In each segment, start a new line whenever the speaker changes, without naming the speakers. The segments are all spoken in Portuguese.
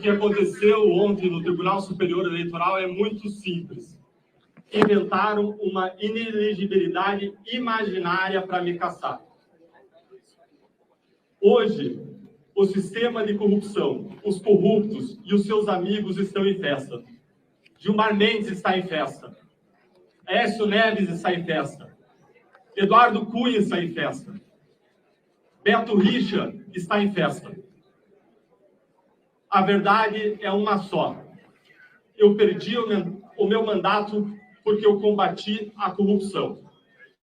que aconteceu ontem no Tribunal Superior Eleitoral é muito simples. Inventaram uma inelegibilidade imaginária para me caçar. Hoje, o sistema de corrupção, os corruptos e os seus amigos estão em festa. Gilmar Mendes está em festa. Aécio Neves está em festa. Eduardo Cunha está em festa. Beto Richa está em festa. A verdade é uma só. Eu perdi o meu mandato porque eu combati a corrupção.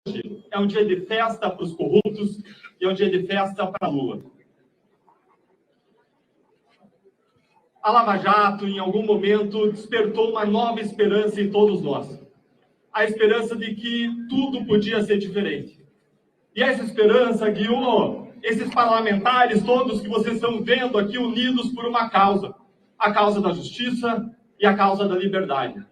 Hoje é um dia de festa para os corruptos e é um dia de festa para a Lula. A Lava Jato, em algum momento, despertou uma nova esperança em todos nós. A esperança de que tudo podia ser diferente. E essa esperança guiou esses parlamentares todos que vocês estão vendo aqui unidos por uma causa. A causa da justiça e a causa da liberdade.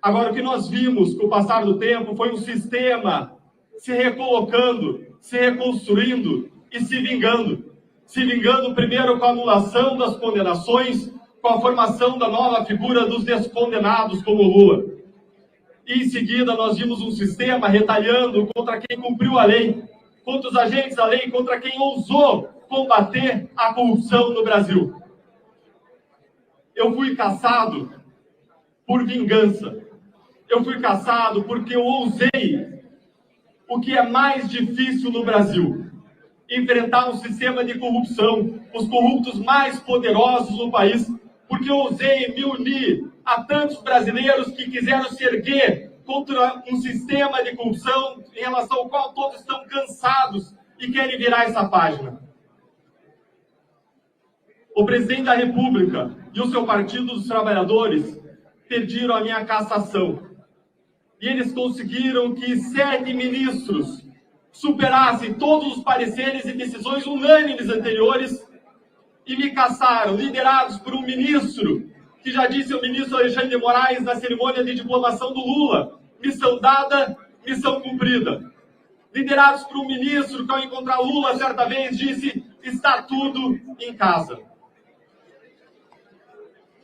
Agora, o que nós vimos com o passar do tempo foi um sistema se recolocando, se reconstruindo e se vingando. Se vingando primeiro com a anulação das condenações, com a formação da nova figura dos descondenados como Lula. E em seguida nós vimos um sistema retalhando contra quem cumpriu a lei, contra os agentes da lei, contra quem ousou combater a corrupção no Brasil. Eu fui caçado por vingança. Eu fui caçado porque eu ousei o que é mais difícil no Brasil. Enfrentar um sistema de corrupção, os corruptos mais poderosos no país, porque eu ousei me unir a tantos brasileiros que quiseram se erguer contra um sistema de corrupção em relação ao qual todos estão cansados e querem virar essa página. O presidente da República e o seu Partido dos Trabalhadores pediram a minha cassação. E eles conseguiram que 7 ministros superassem todos os pareceres e decisões unânimes anteriores e me cassaram, liderados por um ministro que já disse ao ministro Alexandre de Moraes na cerimônia de diplomação do Lula: missão dada, missão cumprida. Liderados por um ministro que, ao encontrar Lula certa vez, disse: está tudo em casa.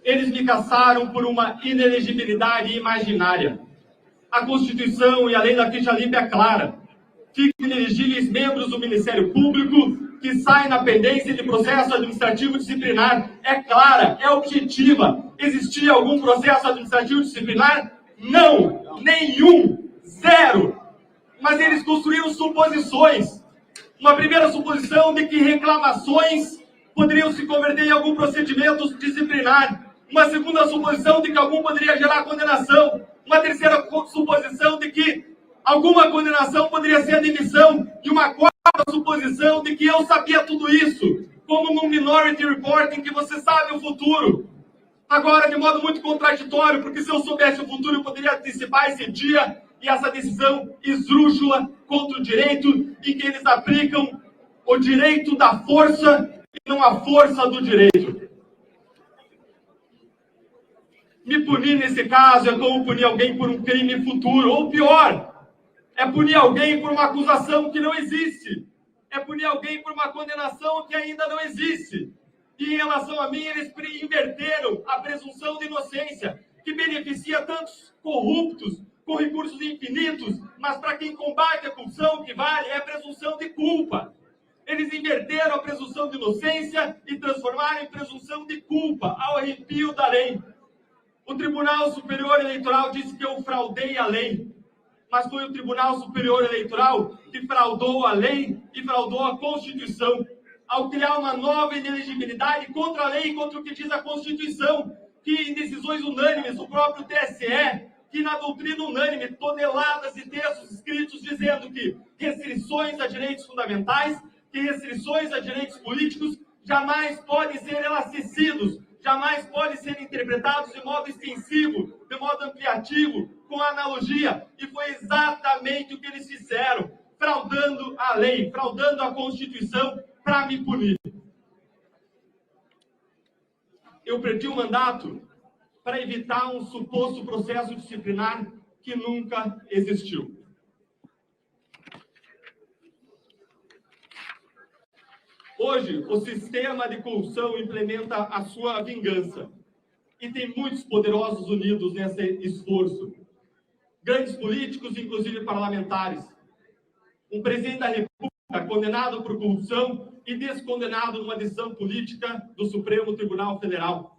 Eles me cassaram por uma inelegibilidade imaginária. A Constituição e a lei da ficha limpa é clara. Ficam inelegíveis membros do Ministério Público que saem na pendência de processo administrativo disciplinar. É clara, é objetiva. Existia algum processo administrativo disciplinar? Não, nenhum, zero. Mas eles construíram suposições. Uma primeira suposição de que reclamações poderiam se converter em algum procedimento disciplinar. Uma segunda suposição de que algum poderia gerar condenação. Uma terceira suposição de que alguma condenação poderia ser a demissão. E uma quarta suposição de que eu sabia tudo isso, como no Minority Report, em que você sabe o futuro. Agora, de modo muito contraditório, porque se eu soubesse o futuro, eu poderia antecipar esse dia e essa decisão esdrúxula contra o direito, em que eles aplicam o direito da força e não a força do direito. Me punir nesse caso é como punir alguém por um crime futuro, ou pior, é punir alguém por uma acusação que não existe, é punir alguém por uma condenação que ainda não existe. E em relação a mim, eles inverteram a presunção de inocência, que beneficia tantos corruptos com recursos infinitos, mas para quem combate a corrupção, o que vale é a presunção de culpa. Eles inverteram a presunção de inocência e transformaram em presunção de culpa, ao arrepio da lei. O Tribunal Superior Eleitoral disse que eu fraudei a lei, mas foi o Tribunal Superior Eleitoral que fraudou a lei e fraudou a Constituição, ao criar uma nova inelegibilidade contra a lei e contra o que diz a Constituição, que em decisões unânimes, o próprio TSE, que na doutrina unânime, toneladas de textos escritos dizendo que restrições a direitos fundamentais, que restrições a direitos políticos jamais podem ser elasticidos, jamais podem ser interpretados de modo extensivo, de modo ampliativo, com analogia. E foi exatamente o que eles fizeram, fraudando a lei, fraudando a Constituição para me punir. Eu perdi o mandato para evitar um suposto processo disciplinar que nunca existiu. Hoje, o sistema de corrupção implementa a sua vingança. E tem muitos poderosos unidos nesse esforço. Grandes políticos, inclusive parlamentares. Um presidente da República condenado por corrupção e descondenado numa decisão política do Supremo Tribunal Federal.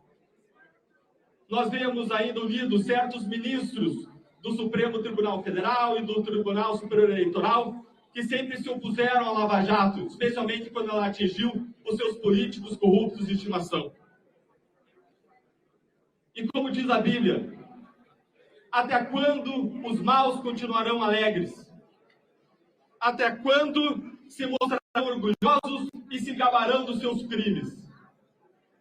Nós vemos ainda unidos certos ministros do Supremo Tribunal Federal e do Tribunal Superior Eleitoral que sempre se opuseram à Lava Jato, especialmente quando ela atingiu os seus políticos corruptos de estimação. E como diz a Bíblia, até quando os maus continuarão alegres? Até quando se mostrarão orgulhosos e se gabarão dos seus crimes?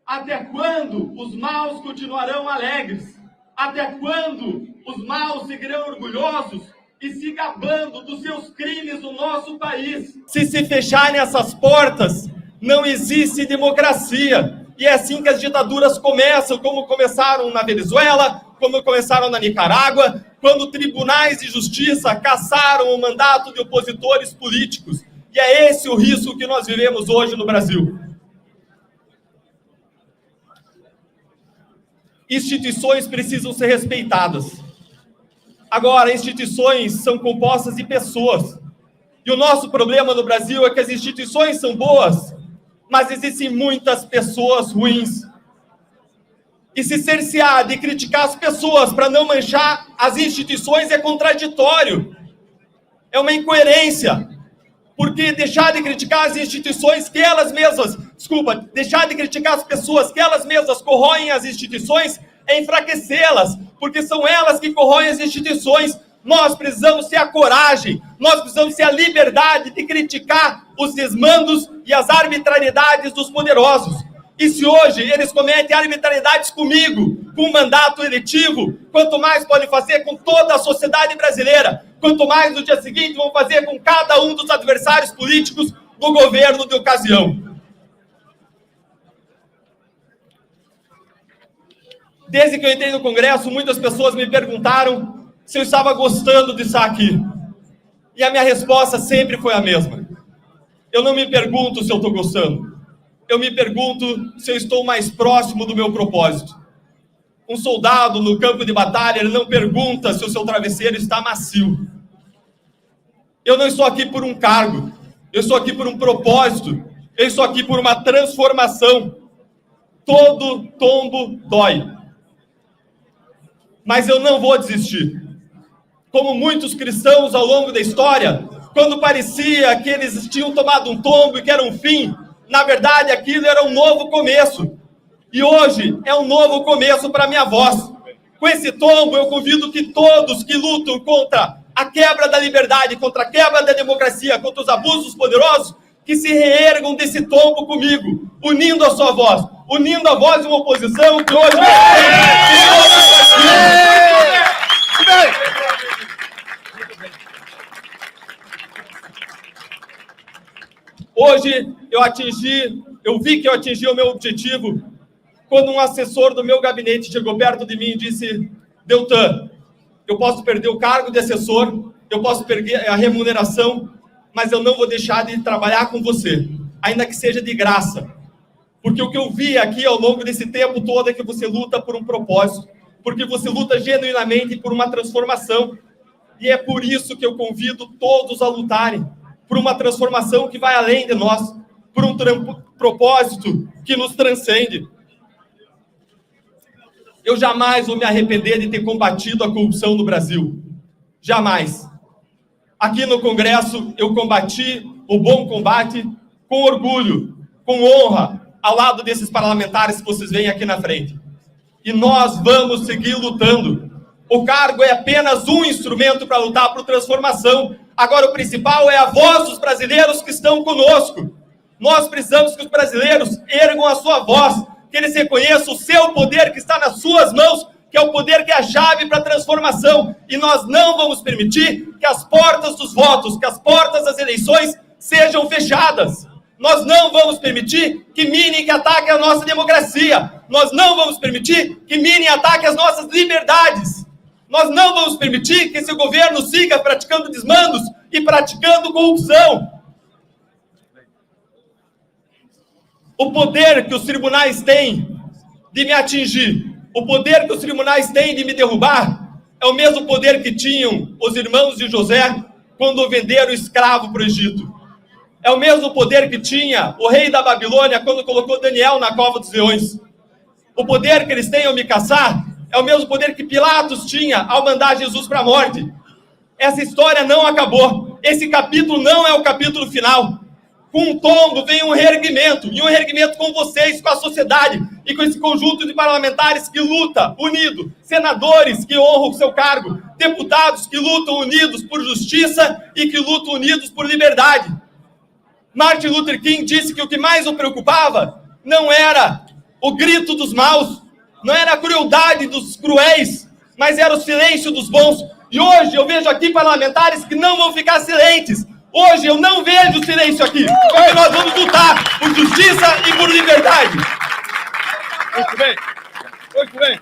Até quando os maus continuarão alegres? Até quando os maus seguirão orgulhosos e se gabando dos seus crimes no nosso país? Se fecharem essas portas, não existe democracia. E é assim que as ditaduras começam, como começaram na Venezuela, como começaram na Nicarágua, quando tribunais de justiça cassaram o mandato de opositores políticos. E é esse o risco que nós vivemos hoje no Brasil. Instituições precisam ser respeitadas. Agora, instituições são compostas de pessoas. E o nosso problema no Brasil é que as instituições são boas, mas existem muitas pessoas ruins. E se cercear de criticar as pessoas para não manchar as instituições é contraditório. É uma incoerência. Porque deixar de criticar as instituições que elas mesmas... deixar de criticar as pessoas que elas mesmas corroem as instituições é enfraquecê-las, porque são elas que corroem as instituições. Nós precisamos ter a coragem, nós precisamos ter a liberdade de criticar os desmandos e as arbitrariedades dos poderosos. E se hoje eles cometem arbitrariedades comigo, com um mandato eletivo, quanto mais podem fazer com toda a sociedade brasileira, quanto mais no dia seguinte vão fazer com cada um dos adversários políticos do governo de ocasião. Desde que eu entrei no Congresso, muitas pessoas me perguntaram se eu estava gostando de estar aqui. E a minha resposta sempre foi a mesma. Eu não me pergunto se eu estou gostando. Eu me pergunto se eu estou mais próximo do meu propósito. Um soldado no campo de batalha, ele não pergunta se o seu travesseiro está macio. Eu não estou aqui por um cargo. Eu estou aqui por um propósito. Eu estou aqui por uma transformação. Todo tombo dói. Mas eu não vou desistir. Como muitos cristãos ao longo da história, quando parecia que eles tinham tomado um tombo e que era um fim, na verdade aquilo era um novo começo. E hoje é um novo começo para a minha voz. Com esse tombo eu convido que todos que lutam contra a quebra da liberdade, contra a quebra da democracia, contra os abusos poderosos, que se reergam desse tombo comigo, unindo a sua voz, unindo a voz de uma oposição que hoje... Hoje eu vi que eu atingi o meu objetivo quando um assessor do meu gabinete chegou perto de mim e disse: Deltan, eu posso perder o cargo de assessor, eu posso perder a remuneração, mas eu não vou deixar de trabalhar com você, ainda que seja de graça. Porque o que eu vi aqui ao longo desse tempo todo é que você luta por um propósito, porque você luta genuinamente por uma transformação. E é por isso que eu convido todos a lutarem por uma transformação que vai além de nós, por um propósito que nos transcende. Eu jamais vou me arrepender de ter combatido a corrupção no Brasil. Jamais. Aqui no Congresso, eu combati o bom combate com orgulho, com honra, ao lado desses parlamentares que vocês veem aqui na frente. E nós vamos seguir lutando. O cargo é apenas um instrumento para lutar por transformação. Agora, o principal é a voz dos brasileiros que estão conosco. Nós precisamos que os brasileiros ergam a sua voz, que eles reconheçam o seu poder que está nas suas mãos, que é o poder que é a chave para a transformação. E nós não vamos permitir que as portas dos votos, que as portas das eleições sejam fechadas. Nós não vamos permitir que minem, que ataquem a nossa democracia. Nós não vamos permitir que minem e ataquem as nossas liberdades. Nós não vamos permitir que esse governo siga praticando desmandos e praticando corrupção.
O poder que os tribunais têm de me atingir, o poder que os tribunais têm de me derrubar, é o mesmo poder que tinham os irmãos de José quando venderam o escravo para o Egito. É o mesmo poder que tinha o rei da Babilônia quando colocou Daniel na cova dos leões. O poder que eles têm ao me caçar é o mesmo poder que Pilatos tinha ao mandar Jesus para a morte. Essa história não acabou. Esse capítulo não é o capítulo final. Com um tombo vem um reerguimento, e um reerguimento com vocês, com a sociedade, e com esse conjunto de parlamentares que luta unido, senadores que honram o seu cargo, deputados que lutam unidos por justiça e que lutam unidos por liberdade. Martin Luther King disse que o que mais o preocupava não era o grito dos maus, não era a crueldade dos cruéis, mas era o silêncio dos bons. E hoje eu vejo aqui parlamentares que não vão ficar silentes. Hoje eu não vejo silêncio aqui, porque nós vamos lutar por justiça e por liberdade.
Muito bem, muito bem.